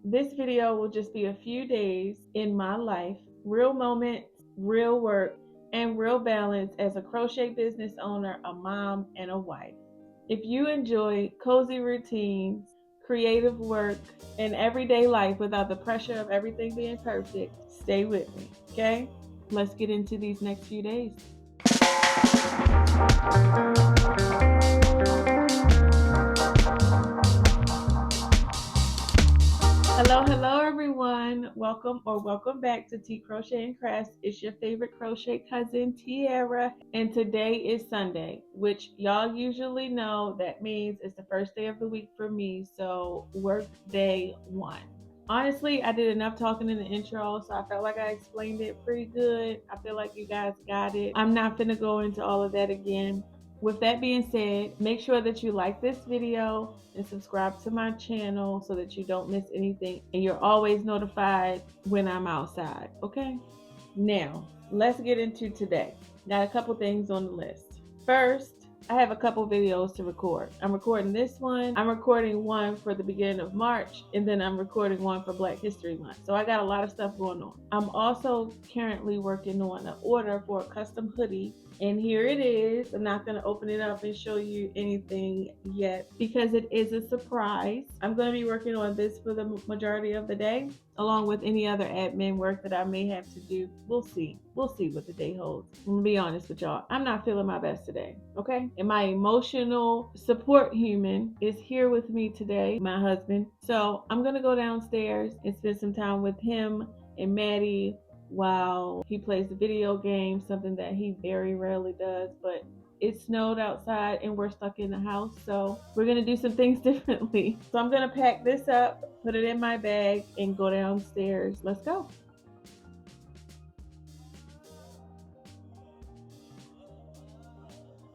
This video will just be a few days in my life, real moments, real work, and real balance as a crochet business owner, a mom, and a wife. If you enjoy cozy routines, creative work, and everyday life without the pressure of everything being perfect, stay with me, okay? Let's get into these next few days. Hello everyone. Welcome back to Tea Crochet and Crafts. It's your favorite crochet cousin, Tiara, and today is Sunday, which y'all usually know that means it's the first day of the week for me, so work day 1. Honestly, I did enough talking in the intro, so I felt like I explained it pretty good. I feel like you guys got it. I'm not gonna go into all of that again. With that being said, make sure that you like this video and subscribe to my channel so that you don't miss anything and you're always notified when I'm outside, okay? Now, let's get into today. Got a couple things on the list. First, I have a couple videos to record. I'm recording this one. I'm recording one for the beginning of March, and then I'm recording one for Black History Month. So I got a lot of stuff going on. I'm also currently working on an order for a custom hoodie, and here it is. I'm not going to open it up and show you anything yet because it is a surprise. I'm going to be working on this for the majority of the day, along with any other admin work that I may have to do. We'll see. We'll see what the day holds. I'm gonna be honest with y'all. I'm not feeling my best today, okay? And my emotional support human is here with me today, my husband. So I'm gonna go downstairs and spend some time with him and Maddie while he plays the video game, something that he very rarely does, but it snowed outside and we're stuck in the house, so we're gonna do some things differently. So I'm gonna pack this up, put it in my bag, and go downstairs. Let's go.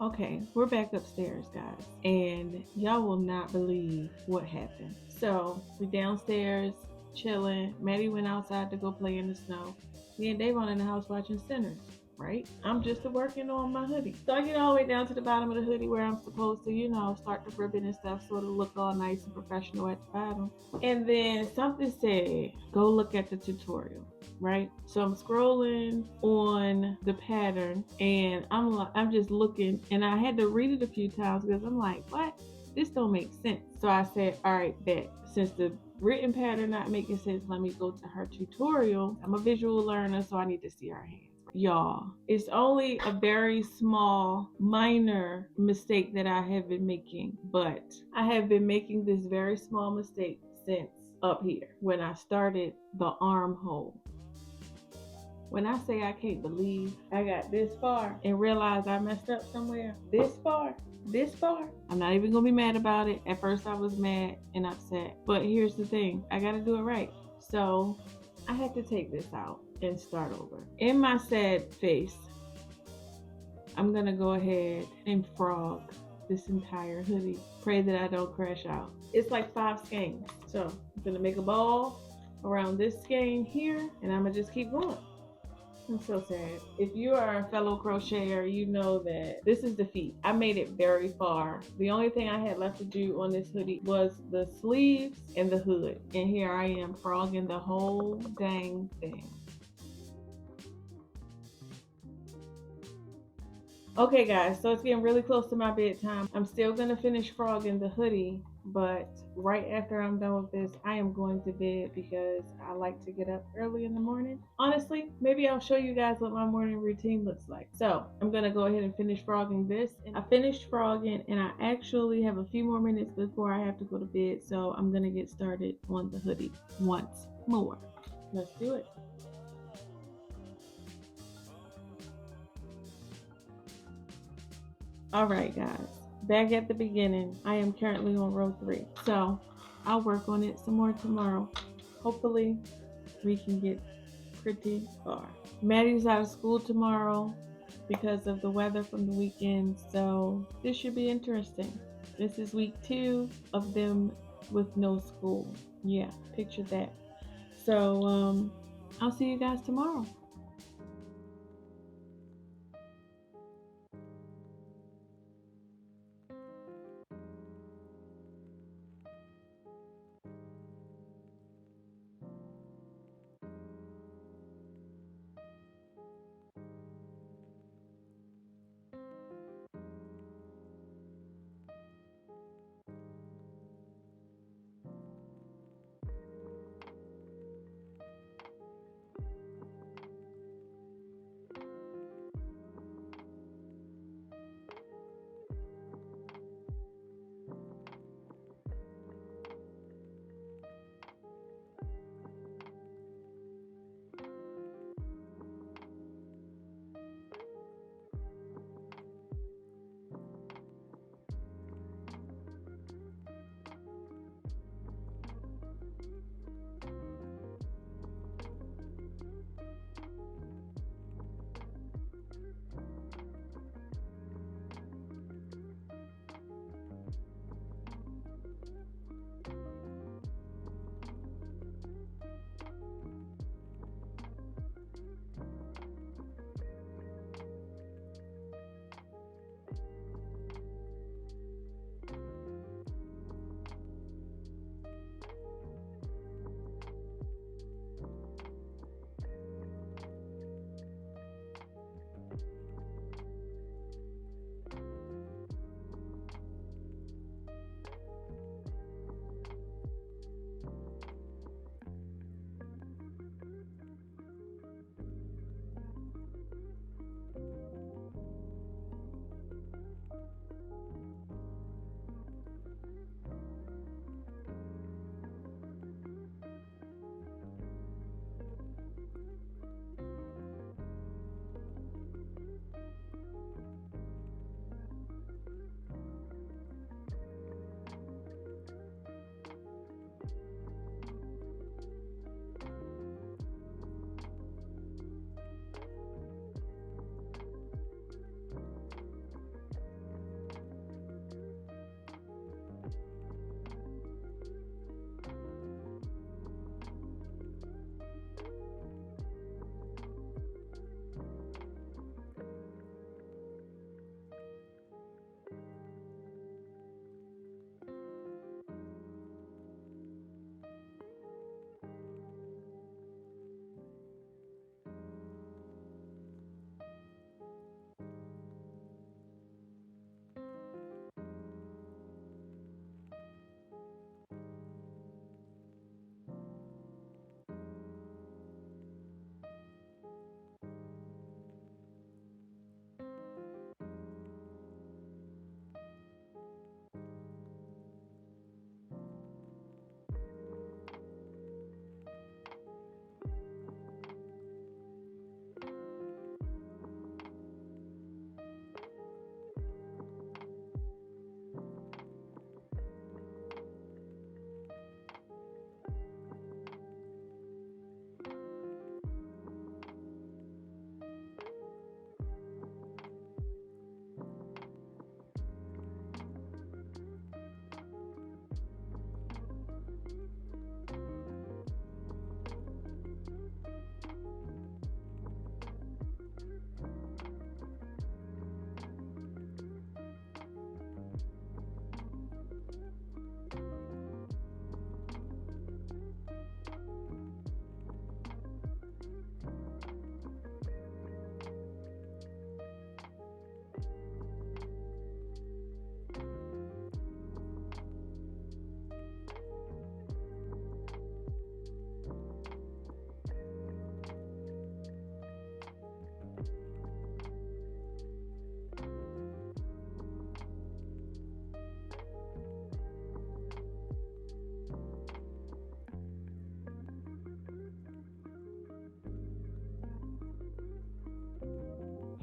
Okay, we're back upstairs, guys, and y'all will not believe what happened. So we downstairs chilling. Maddie went outside to go play in the snow. Me and Davon in the house watching Sinners. Right? I'm just working on my hoodie. So I get all the way down to the bottom of the hoodie where I'm supposed to, start the ribbon and stuff so it'll look all nice and professional at the bottom. And then something said, go look at the tutorial. Right? So I'm scrolling on the pattern and I'm just looking, and I had to read it a few times because I'm like, what? This don't make sense. So I said, all right, bet. Since the written pattern not making sense, let me go to her tutorial. I'm a visual learner, so I need to see her hands. Y'all, it's only a very small, minor mistake that I have been making, but I have been making this very small mistake since up here when I started the armhole. When I say I can't believe I got this far and realized I messed up somewhere, this far, I'm not even gonna be mad about it. At first I was mad and upset, but here's the thing, I gotta do it right. So I had to take this out and start over. In my sad face, I'm gonna go ahead and frog this entire hoodie. Pray that I don't crash out. It's like 5 skeins. So I'm gonna make a ball around this skein here, and I'm gonna just keep going. I'm so sad. If you are a fellow crocheter, you know that this is defeat. I made it very far. The only thing I had left to do on this hoodie was the sleeves and the hood. And here I am frogging the whole dang thing. Okay guys, so it's getting really close to my bedtime. I'm still gonna finish frogging the hoodie, but right after I'm done with this, I am going to bed because I like to get up early in the morning. Honestly, maybe I'll show you guys what my morning routine looks like. So I'm gonna go ahead and finish frogging this. I finished frogging and I actually have a few more minutes before I have to go to bed, so I'm gonna get started on the hoodie once more. Let's do it. All right, guys, back at the beginning. I am currently on row 3. So I'll work on it some more tomorrow. Hopefully we can get pretty far. Maddie's out of school tomorrow because of the weather from the weekend. So this should be interesting. This is week 2 of them with no school. Yeah, picture that. So I'll see you guys tomorrow.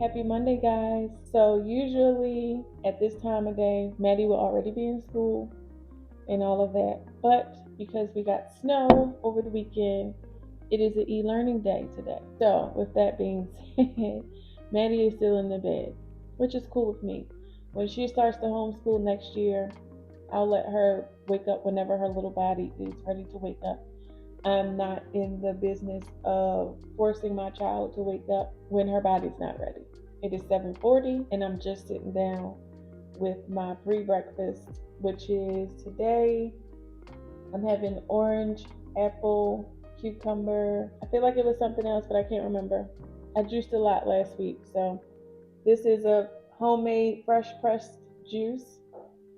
Happy Monday, guys. So, usually at this time of day, Maddie will already be in school and all of that. But because we got snow over the weekend, it is an e-learning day today. So, with that being said, Maddie is still in the bed, which is cool with me. When she starts to homeschool next year, I'll let her wake up whenever her little body is ready to wake up. I'm not in the business of forcing my child to wake up when her body's not ready. It is 7:40 and I'm just sitting down with my pre-breakfast, which is today I'm having orange, apple, cucumber. I feel like it was something else, but I can't remember. I juiced a lot last week, so this is a homemade fresh pressed juice.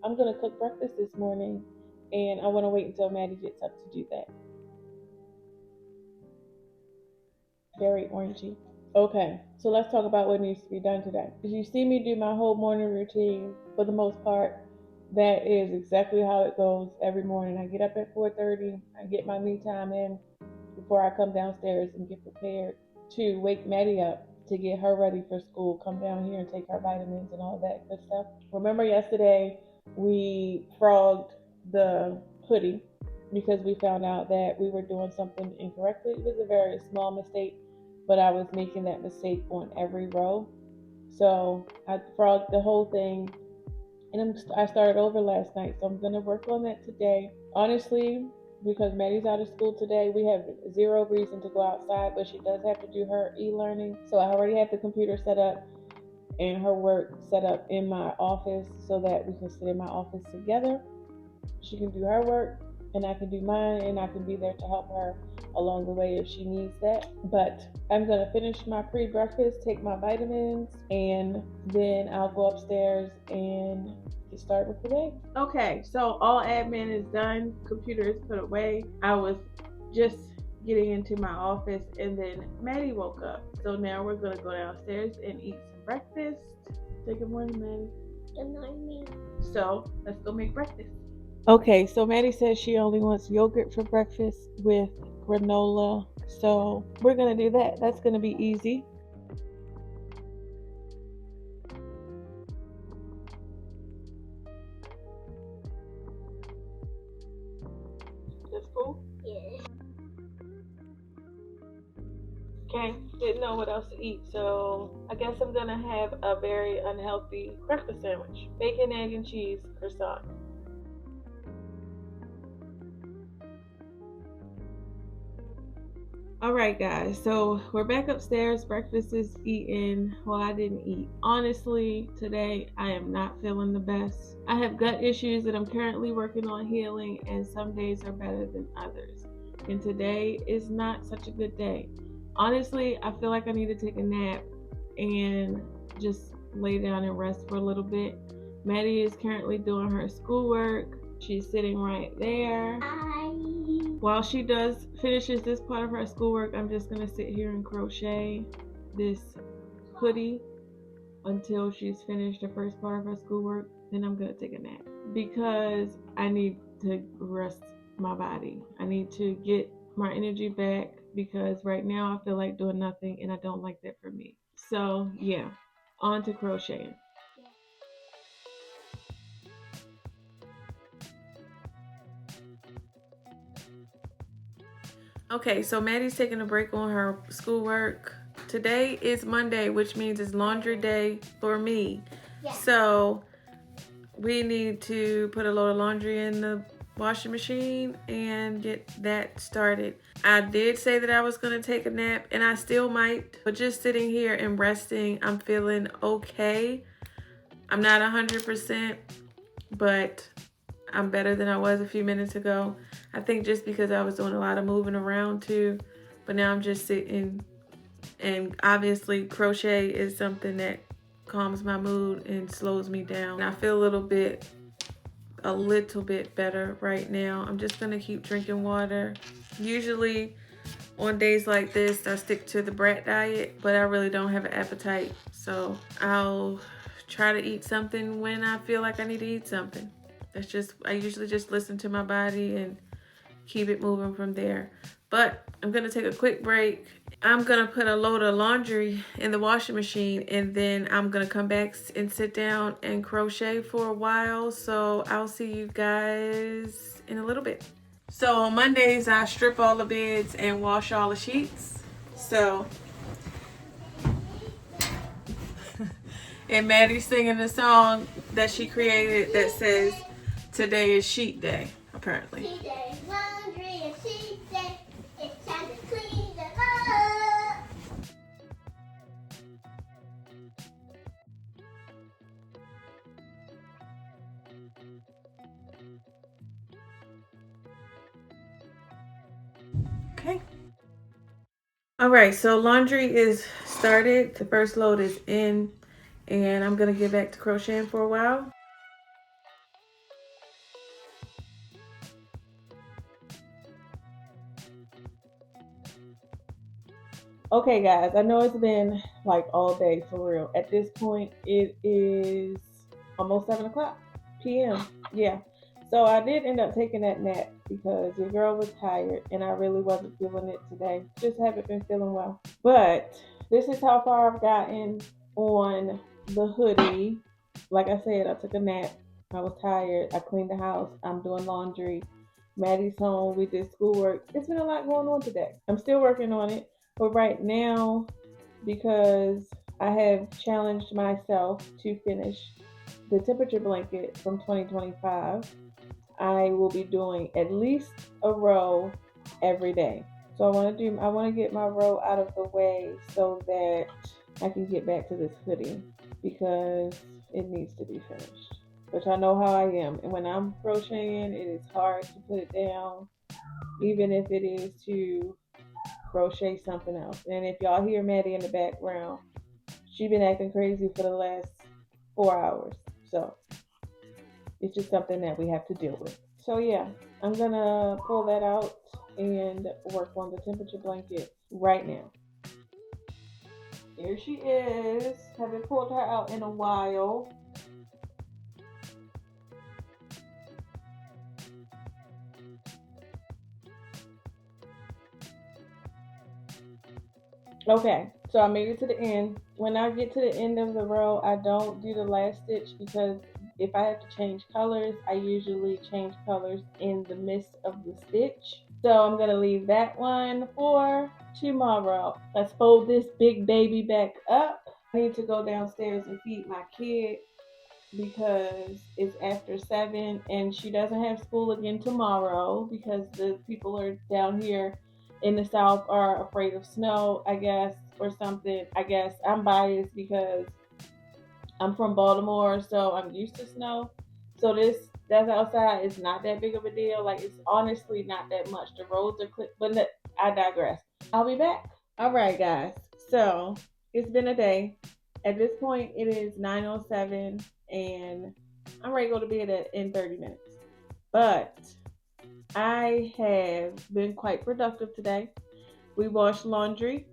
I'm gonna cook breakfast this morning, and I want to wait until Maddie gets up to do that. Very orangey. Okay, so let's talk about what needs to be done today. As you see me do my whole morning routine, for the most part, that is exactly how it goes every morning. I get up at 4:30, I get my me time in before I come downstairs and get prepared to wake Maddie up to get her ready for school, come down here and take her vitamins and all that good stuff. Remember yesterday we frogged the hoodie because we found out that we were doing something incorrectly. It was a very small mistake, but I was making that mistake on every row. So I frogged the whole thing, and I started over last night. So I'm gonna work on that today. Honestly, because Maddie's out of school today, we have zero reason to go outside, but she does have to do her e-learning. So I already have the computer set up and her work set up in my office so that we can sit in my office together. She can do her work and I can do mine, and I can be there to help her along the way if she needs that. But I'm gonna finish my pre-breakfast, take my vitamins, and then I'll go upstairs and get started with the day. Okay, so all admin is done, computer is put away. I was just getting into my office and then Maddie woke up. So now we're gonna go downstairs and eat some breakfast. Say good morning, Maddie. Good morning. So let's go make breakfast. Okay, so Maddie says she only wants yogurt for breakfast with granola. So we're going to do that. That's going to be easy. That's cool? Yeah. Okay, didn't know what else to eat. So I guess I'm going to have a very unhealthy breakfast sandwich. Bacon, egg, and cheese croissant. Alright guys, so we're back upstairs. Breakfast is eaten. Well, I didn't eat. Honestly, today I am not feeling the best. I have gut issues that I'm currently working on healing, and some days are better than others. And today is not such a good day. Honestly, I feel like I need to take a nap and just lay down and rest for a little bit. Maddie is currently doing her schoolwork. She's sitting right there. Hi. While she finishes this part of her schoolwork, I'm just gonna sit here and crochet this hoodie until she's finished the first part of her schoolwork. Then I'm gonna take a nap because I need to rest my body. I need to get my energy back because right now I feel like doing nothing and I don't like that for me. So yeah, on to crocheting. Okay, so Maddie's taking a break on her schoolwork. Today is Monday, which means it's laundry day for me. Yeah. So we need to put a load of laundry in the washing machine and get that started. I did say that I was going to take a nap, and I still might, but just sitting here and resting, I'm feeling okay. I'm not 100%, but I'm better than I was a few minutes ago. I think just because I was doing a lot of moving around too, but now I'm just sitting, and obviously crochet is something that calms my mood and slows me down. I feel a little bit better right now. I'm just gonna keep drinking water. Usually on days like this, I stick to the brat diet, but I really don't have an appetite. So I'll try to eat something when I feel like I need to eat something. I usually just listen to my body and keep it moving from there. But I'm gonna take a quick break. I'm gonna put a load of laundry in the washing machine, and then I'm gonna come back and sit down and crochet for a while. So I'll see you guys in a little bit. So on Mondays, I strip all the beds and wash all the sheets. So, and Maddie's singing the song that she created that says, "Today is sheet day," apparently. Sheet day, laundry and sheet day. It's time to clean them up. Okay. All right, so laundry is started. The first load is in, and I'm gonna get back to crocheting for a while. Okay, guys, I know it's been like all day for real. At this point, it is almost 7 o'clock p.m. Yeah. So I did end up taking that nap because your girl was tired and I really wasn't feeling it today. Just haven't been feeling well. But this is how far I've gotten on the hoodie. Like I said, I took a nap. I was tired. I cleaned the house. I'm doing laundry. Maddie's home. We did schoolwork. It's been a lot going on today. I'm still working on it. But right now, because I have challenged myself to finish the temperature blanket from 2025, I will be doing at least a row every day. So I want to get my row out of the way so that I can get back to this hoodie because it needs to be finished. Which I know how I am. And when I'm crocheting, it is hard to put it down, even if it is to crochet something else. And if y'all hear Maddie in the background, she been acting crazy for the last 4 hours. So it's just something that we have to deal with. So yeah, I'm gonna pull that out and work on the temperature blanket right now. Here she is. Haven't pulled her out in a while. Okay, so I made it to the end. When I get to the end of the row, I don't do the last stitch because if I have to change colors, I usually change colors in the midst of the stitch. So I'm gonna leave that one for tomorrow. Let's fold this big baby back up. I need to go downstairs and feed my kid because it's after 7 and she doesn't have school again tomorrow because the people are down here in the south are afraid of snow, I guess, or something. I guess I'm biased because I'm from Baltimore, so I'm used to snow. So this that's outside is not that big of a deal. Like it's honestly not that much. The roads are clear, but I digress. I'll be back. All right, guys. So it's been a day. At this point, it is 9:07, and I'm ready to go to bed in 30 minutes. But I have been quite productive today. We washed laundry.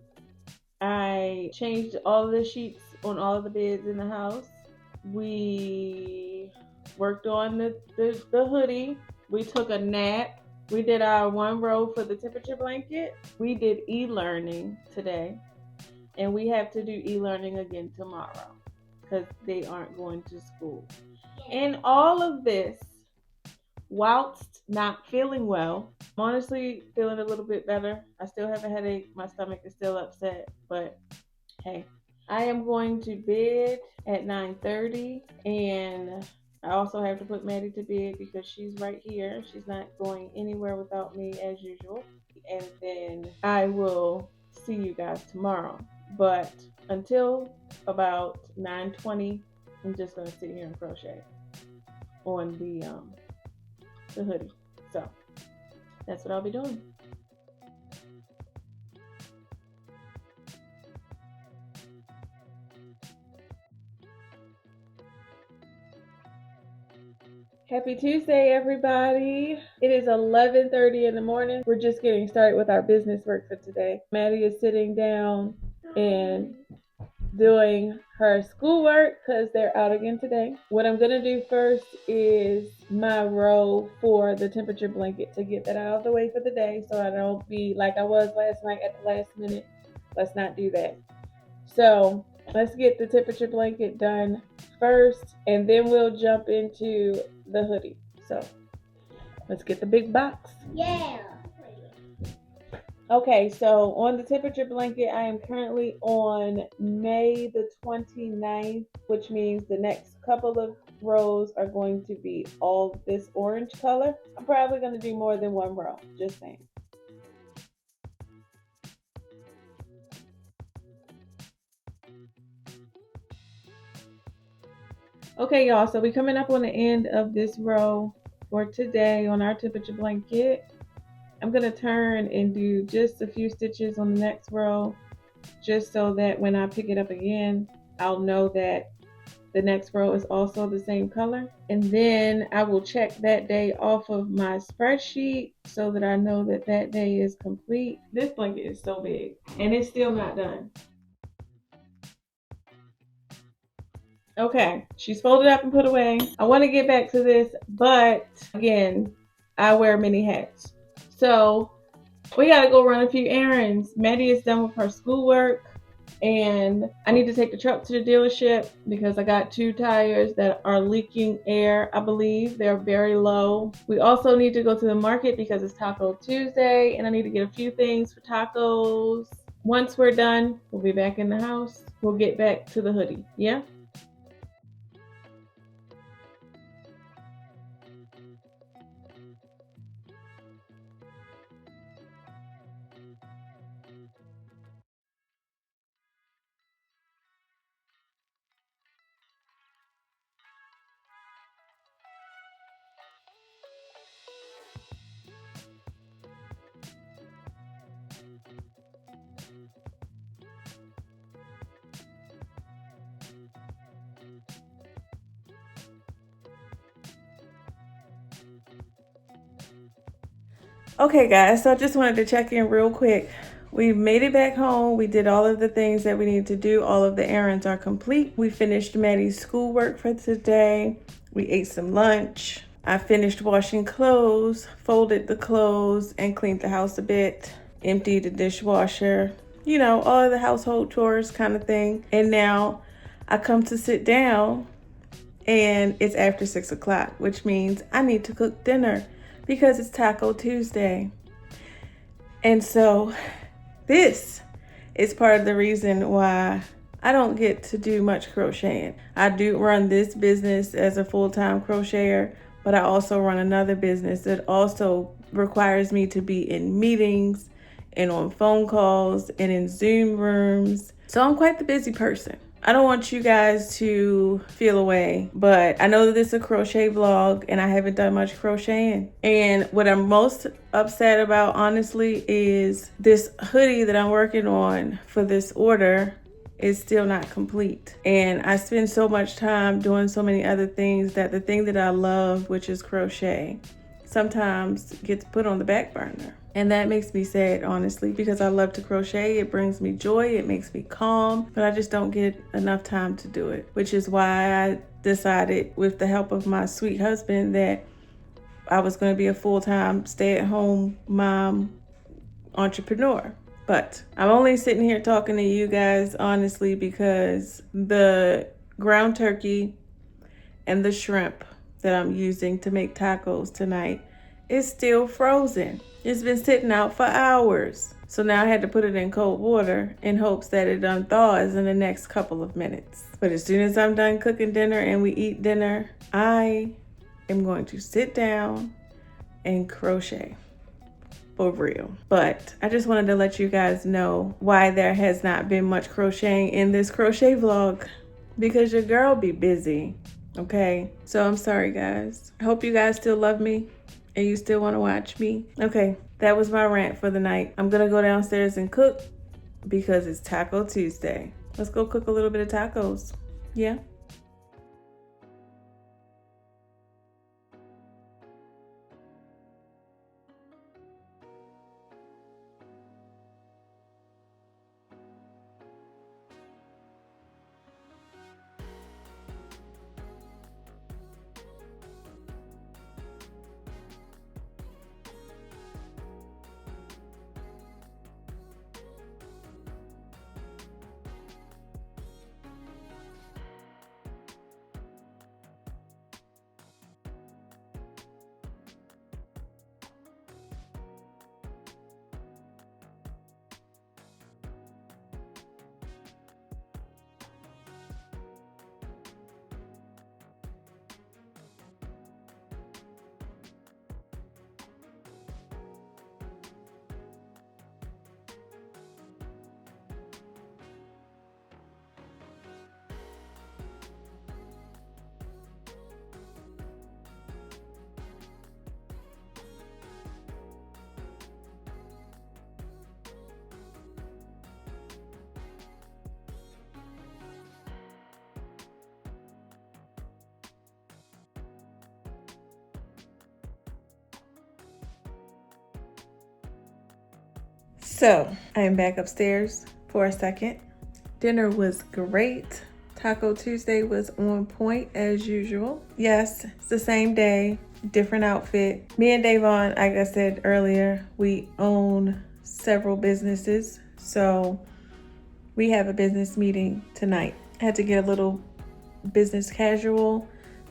I changed all of the sheets on all of the beds in the house. We worked on the hoodie. We took a nap. We did our one row for the temperature blanket. We did e-learning today. And we have to do e-learning again tomorrow because they aren't going to school. And all of this whilst not feeling well. I'm honestly feeling a little bit better. I still have a headache. My stomach is still upset, but hey, I am going to bed at 9:30, and I also have to put Maddie to bed because she's right here. She's not going anywhere without me as usual. And then I will see you guys tomorrow. But until about 9:20, I'm just gonna sit here and crochet on the hoodie. So that's what I'll be doing. Happy Tuesday, everybody. It is 11:30 in the morning. We're just getting started with our business work for today. Maddie is sitting down and doing her schoolwork because they're out again today. What I'm gonna do first is my row for the temperature blanket to get that out of the way for the day so I don't be like I was last night at the last minute. Let's not do that. So let's get the temperature blanket done first and then we'll jump into the hoodie. So let's get the big box. Yeah. Okay, so on the temperature blanket, I am currently on May the 29th, which means the next couple of rows are going to be all this orange color. I'm probably going to do more than one row, just saying. Okay, y'all, so we're coming up on the end of this row for today on our temperature blanket. I'm going to turn and do just a few stitches on the next row, just so that when I pick it up again, I'll know that the next row is also the same color. And then I will check that day off of my spreadsheet so that I know that that day is complete. This blanket is so big and it's still not done. Okay, she's folded up and put away. I want to get back to this, but again, I wear many hats. So we got to go run a few errands. Maddie is done with her schoolwork and I need to take the truck to the dealership because I got 2 tires that are leaking air. I believe they're very low. We also need to go to the market because it's Taco Tuesday and I need to get a few things for tacos. Once we're done, we'll be back in the house. We'll get back to the hoodie. Yeah? Okay, guys, so I just wanted to check in real quick. We made it back home. We did all of the things that we needed to do. All of the errands are complete. We finished Maddie's schoolwork for today. We ate some lunch. I finished washing clothes, folded the clothes, and cleaned the house a bit, emptied the dishwasher, you know, all of the household chores kind of thing. And now I come to sit down and it's after 6 o'clock, which means I need to cook dinner because it's Taco Tuesday. And so this is part of the reason why I don't get to do much crocheting. I do run this business as a full-time crocheter, but I also run another business that also requires me to be in meetings and on phone calls and in Zoom rooms. So I'm quite the busy person. I don't want you guys to feel away, but I know that this is a crochet vlog and I haven't done much crocheting. And what I'm most upset about, honestly, is this hoodie that I'm working on for this order is still not complete. And I spend so much time doing so many other things that the thing that I love, which is crochet, sometimes gets put on the back burner. And that makes me sad, honestly, because I love to crochet. It brings me joy, it makes me calm, but I just don't get enough time to do it, which is why I decided, with the help of my sweet husband, that I was going to be a full-time stay-at-home mom entrepreneur. But I'm only sitting here talking to you guys, honestly, because the ground turkey and the shrimp that I'm using to make tacos tonight is still frozen. It's been sitting out for hours. So now I had to put it in cold water in hopes that it unthaws in the next couple of minutes. But as soon as I'm done cooking dinner and we eat dinner, I am going to sit down and crochet. For real. But I just wanted to let you guys know why there has not been much crocheting in this crochet vlog, because your girl be busy. Okay, so I'm sorry, guys. I hope you guys still love me and you still want to watch me. Okay, that was my rant for the night. I'm gonna go downstairs and cook because it's Taco Tuesday. Let's go cook a little bit of tacos. Yeah. So I am back upstairs for a second. Dinner was great. Taco Tuesday was on point as usual. Yes, it's the same day, different outfit. Me and Davon, like I said earlier, we own several businesses. So we have a business meeting tonight. I had to get a little business casual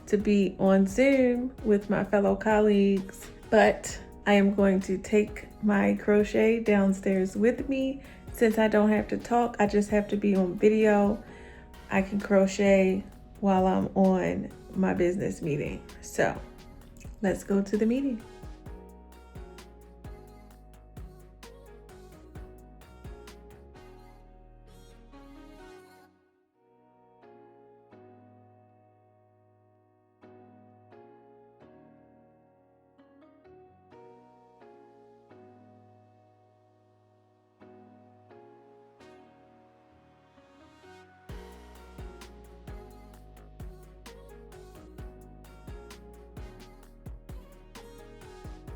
to be on Zoom with my fellow colleagues, but I am going to take my crochet downstairs with me. Since I don't have to talk, I just have to be on video. I can crochet while I'm on my business meeting. So let's go to the meeting.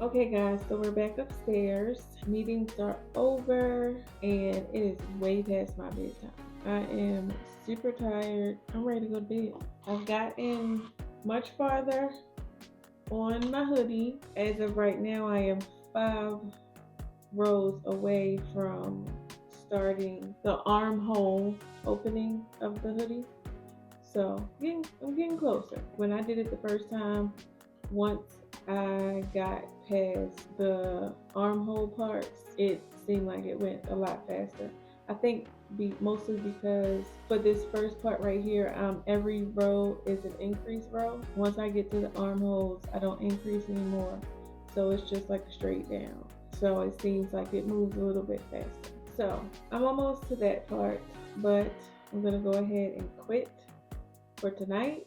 Okay guys, so we're back upstairs. Meetings are over and it is way past my bedtime. I am super tired. I'm ready to go to bed. I've gotten much farther on my hoodie. As of right now, I am 5 rows away from starting the armhole opening of the hoodie. So I'm getting closer. When I did it the first time, once I got past the armhole parts, it seemed like it went a lot faster. I think mostly because for this first part right here, every row is an increase row. Once I get to the armholes, I don't increase anymore. So it's just like a straight down. So it seems like it moves a little bit faster. So I'm almost to that part, but I'm gonna go ahead and quit for tonight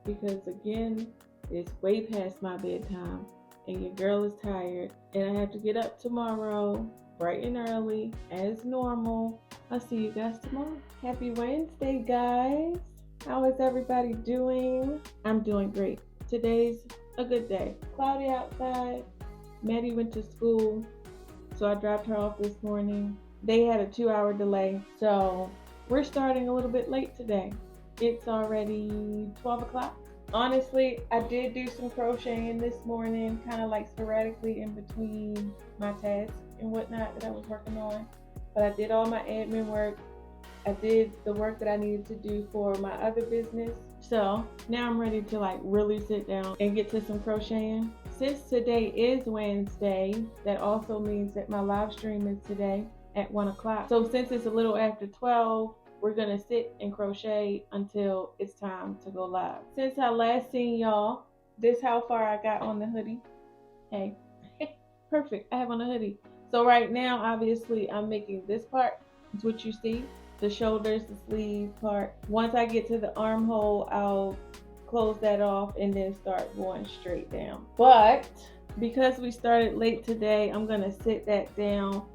because again, it's way past my bedtime and your girl is tired and I have to get up tomorrow bright and early as normal. I'll see you guys tomorrow. Happy Wednesday, guys. How is everybody doing? I'm doing great. Today's a good day. Cloudy outside. Maddie went to school, so I dropped her off this morning. They had a 2-hour delay, so we're starting a little bit late today. It's already 12 o'clock. Honestly, I did do some crocheting this morning, kind of like sporadically in between my tasks and whatnot that I was working on. But I did all my admin work. I did the work that I needed to do for my other business. So now I'm ready to like really sit down and get to some crocheting. Since today is Wednesday, that also means that my live stream is today at 1 o'clock. So since it's a little after 12, we're gonna sit and crochet until it's time to go live. Since I last seen y'all, this how far I got on the hoodie. Hey, perfect, I have on a hoodie. So right now, obviously I'm making this part. It's what you see, the shoulders, the sleeve part. Once I get to the armhole, I'll close that off and then start going straight down. But because we started late today, I'm gonna sit that down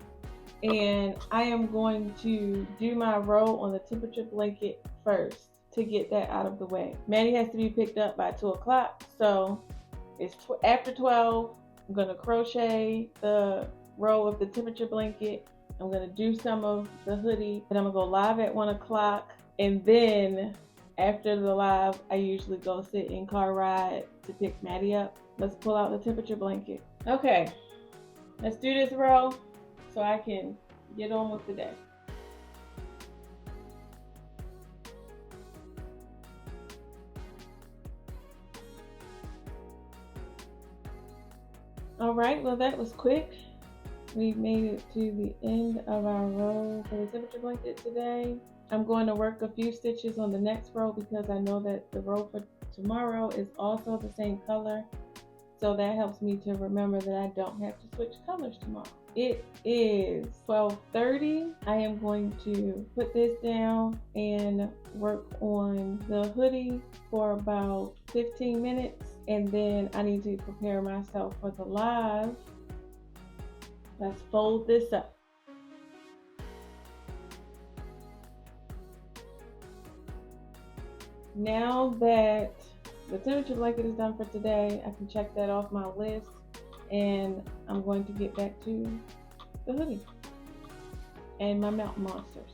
and I am going to do my row on the temperature blanket first to get that out of the way. Maddie has to be picked up by 2 o'clock, so it's after 12. I'm going to crochet the row of the temperature blanket. I'm going to do some of the hoodie, and I'm going to go live at 1 o'clock, and then after the live, I usually go sit in car ride to pick Maddie up. Let's pull out the temperature blanket. Okay, let's do this row so I can get on with the day. All right, well that was quick. We made it to the end of our row for the temperature blanket today. I'm going to work a few stitches on the next row because I know that the row for tomorrow is also the same color. So that helps me to remember that I don't have to switch colors tomorrow. It is 12:30. I am going to put this down and work on the hoodie for about 15 minutes. And then I need to prepare myself for the live. Let's fold this up. Now that the temperature blanket is done for today, I can check that off my list and I'm going to get back to the hoodie. and my mountain monsters.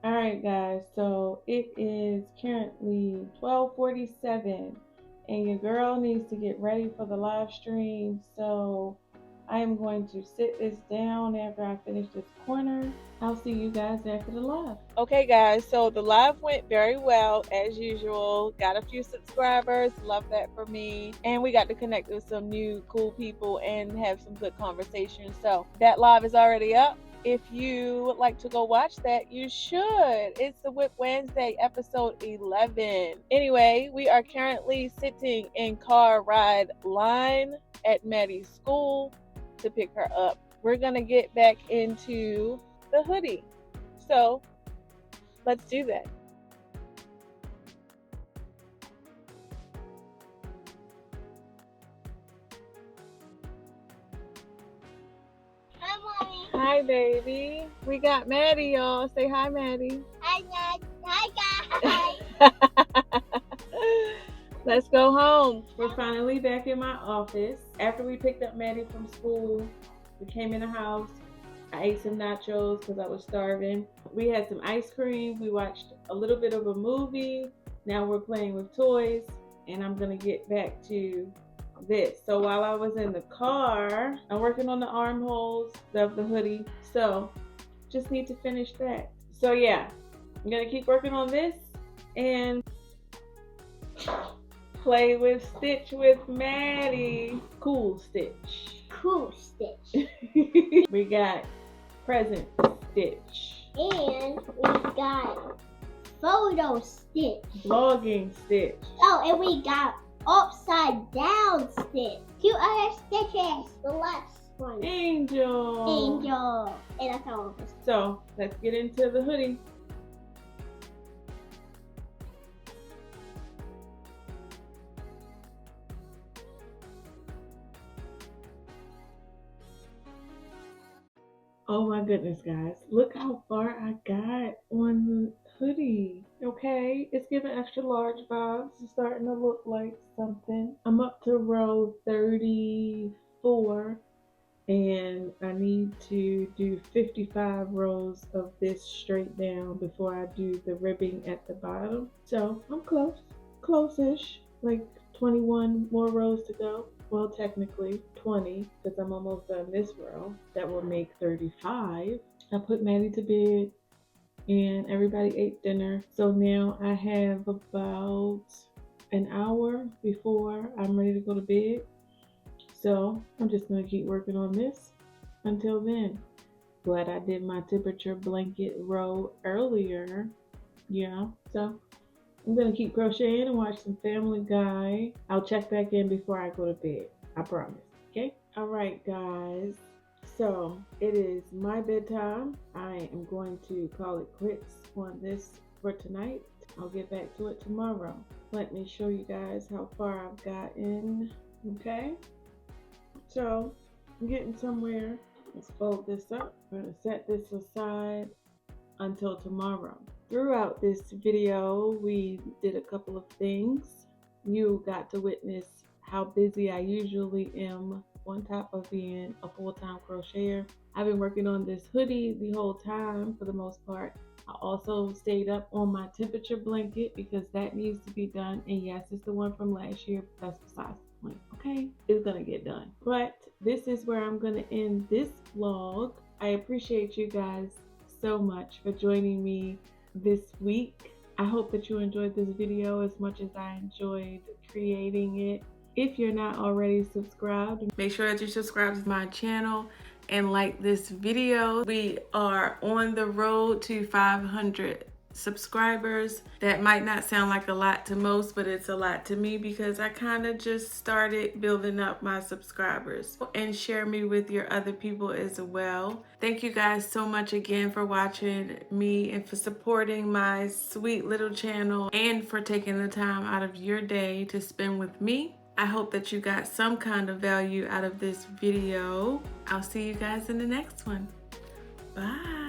Alright guys, so it is currently 12:47 and your girl needs to get ready for the live stream, so I am going to sit this down after I finish this corner. I'll see you guys after the live. Okay guys, so the live went very well as usual. Got a few subscribers, love that for me. And we got to connect with some new cool people and have some good conversations. So that live is already up. If you would like to go watch that, you should. It's the Whip Wednesday, episode 11. Anyway, we are currently sitting in car ride line at Maddie's school to pick her up. We're going to get back into the hoodie. So let's do that. Hi, Mommy. Hi, baby. We got Maddie, y'all. Say hi, Maddie. Hi, Dad. Hi, guys. Let's go home. We're finally back in my office. After we picked up Maddie from school, we came in the house. I ate some nachos because I was starving. We had some ice cream. We watched a little bit of a movie. Now we're playing with toys, and I'm gonna get back to this. So while I was in the car, I'm working on the armholes of the hoodie. So just need to finish that. So yeah, I'm gonna keep working on this and play with Stitch with Maddie. Cool Stitch. Cool Stitch. We got Present Stitch. And we got Photo Stitch. Vlogging Stitch. Oh, and we got Upside Down Stitch. 2 other stitches. The last one. Angel. Angel. And that's all of us. So let's get into the hoodie. Oh my goodness, guys. Look how far I got on the hoodie. Okay, it's giving extra large vibes. It's starting to look like something. I'm up to row 34 and I need to do 55 rows of this straight down before I do the ribbing at the bottom. So I'm close-ish, like 21 more rows to go. Well, technically 20 because I'm almost done this row. That will make 35. I put Maddie to bed and everybody ate dinner. So now I have about an hour before I'm ready to go to bed. So I'm just going to keep working on this until then. Glad I did my temperature blanket row earlier. Yeah, so I'm going to keep crocheting and watch some Family Guy. I'll check back in before I go to bed. I promise. Okay? Alright, guys. So it is my bedtime. I am going to call it quits on this for tonight. I'll get back to it tomorrow. Let me show you guys how far I've gotten. Okay? So I'm getting somewhere. Let's fold this up. I'm going to set this aside until tomorrow. Throughout this video, we did a couple of things. You got to witness how busy I usually am on top of being a full-time crocheter. I've been working on this hoodie the whole time for the most part. I also stayed up on my temperature blanket because that needs to be done. And yes, it's the one from last year, but that's besides the point. Okay, it's gonna get done. But this is where I'm gonna end this vlog. I appreciate you guys so much for joining me this week. I hope that you enjoyed this video as much as I enjoyed creating it. If you're not already subscribed, make sure that you subscribe to my channel and like this video. We are on the road to 500 subscribers. That might not sound like a lot to most, but it's a lot to me because I kind of just started building up my subscribers. And share me with your other people as well. Thank you guys so much again for watching me and for supporting my sweet little channel and for taking the time out of your day to spend with me. I hope that you got some kind of value out of this video. I'll see you guys in the next one. Bye.